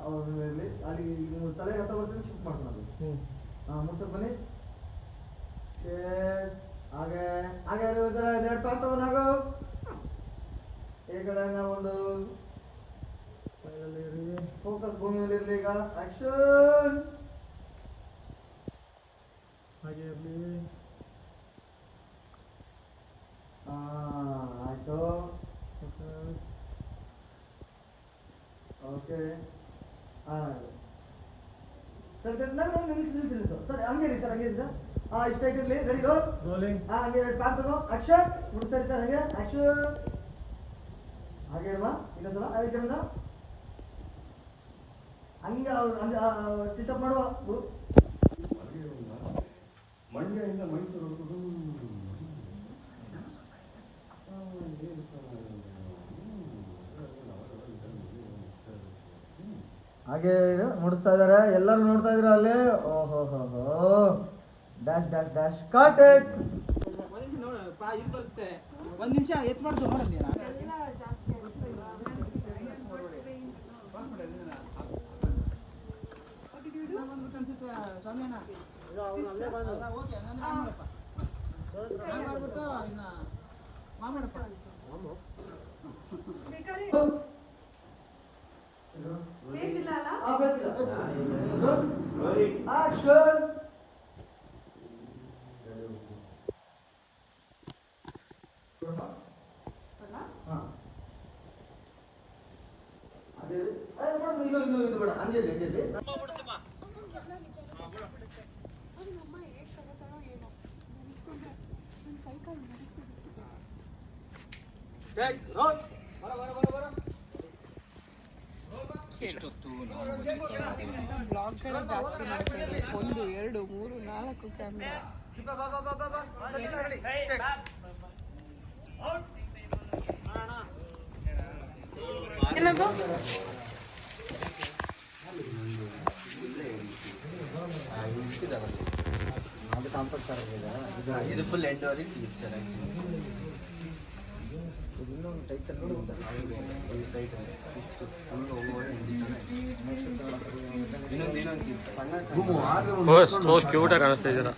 ಅವ್ರು ಇರಲಿ ಅಲ್ಲಿ ತಲೆ ಹತ್ತ ಬರ್ತೀನಿ ಶಿಫ್ಟ್ ಮಾಡ್ಕೊಂಡು ಮುಡ್ಸಕ್ ಬನ್ನಿ ಹಾಗೆ ಹಾಗೆ ಎರಡು ಪಾಲ್ ತಗೊಂಡಾಗು ಈ ಕಡೆ ಒಂದು ಫೋಕಸ್ ಭೂಮಿ ಮೇಲೆ ಇರಲಿ ಈಗ ಆಕ್ಷನ್ ಹಾಗೆ ಇರಲಿ ಆಯ್ತು ಓಕೆ ಸರ್ ನಿಲ್ಲಿಸು ಸರ್ ಹಂಗೆ ರೀ ಸರ್ ಇಷ್ಟ ಇರಲಿ ರೆಡಿ ರೋಲಿಂಗ್ ಹಂಗೆ ಎರಡು ಪಾಲ್ ತಗೋ ಆಕ್ಷನ್ ಮುಡಿಸ್ತಾರೆ ಸರ್ ಹಾಗೆ ಆಕ್ಷನ್ ಹಾಗೆ ಇರುವ ಇನ್ನೊಂದ್ಸಲ ಅದಕ್ಕೆ ಹಂಗೆ ಅವ್ರು ಟಿಟಪ್ ಮಾಡುವ ಮಂಡ್ಯದಿಂದ ಮೈಸೂರು ಹಾಗೆ ಮುಡಿಸ್ತಾ ಇದಾರೆ ಎಲ್ಲರೂ ನೋಡ್ತಾ ಇದ್ರ ಅಲ್ಲಿ ಓಹೋ ಹೋ dash dash dash cut it ಒಂದ್ ನಿಮಿಷ ಎತ್ ಮಾಡ್ದು ನೋಡೋಣ ಬೇಡ ಹಂಗೆ ಬ್ಲಾಗ್ಗಳು ಜಾಸ್ತಿ ಮಾಡ್ತಾರೆ 1 2 3 4 ಕ್ಯಾಮ್ರಾ ಏನದು ಅದು ಕಾಂಪೌಂಡ್ ಸರ್ ಇದು ಫುಲ್ ಎಂಡವರಿಗೆ ಸಿಗುತ್ತೆ ಸರ್ ಇನ್ನೊಂದು ಟೈಟಲ್ ಟೈಟಲ್ ಇಷ್ಟು ಫುಲ್ ಹೋಗುವಾಗ ಇನ್ನೊಂದು ಸೋ ಕ್ಯೂಟ್ ಆಗಿ ಕಾಣಿಸ್ತಾ ಇದ್ದೀರಾ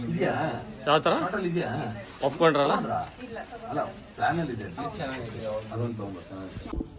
ಇದೆಯಾ ಯಾವ ಥರ ಟೋಟಲ್ ಇದೆಯಾ ಒಪ್ಕೊಂಡ್ರಲ್ಲ ಅಲ್ಲ ಪ್ಲಾನಲ್ಲಿ ಇದೆ ಚೆನ್ನಾಗಿದೆ ಅದೊಂದು ತೊಗೊಂಡು ಚೆನ್ನಾಗಿದೆ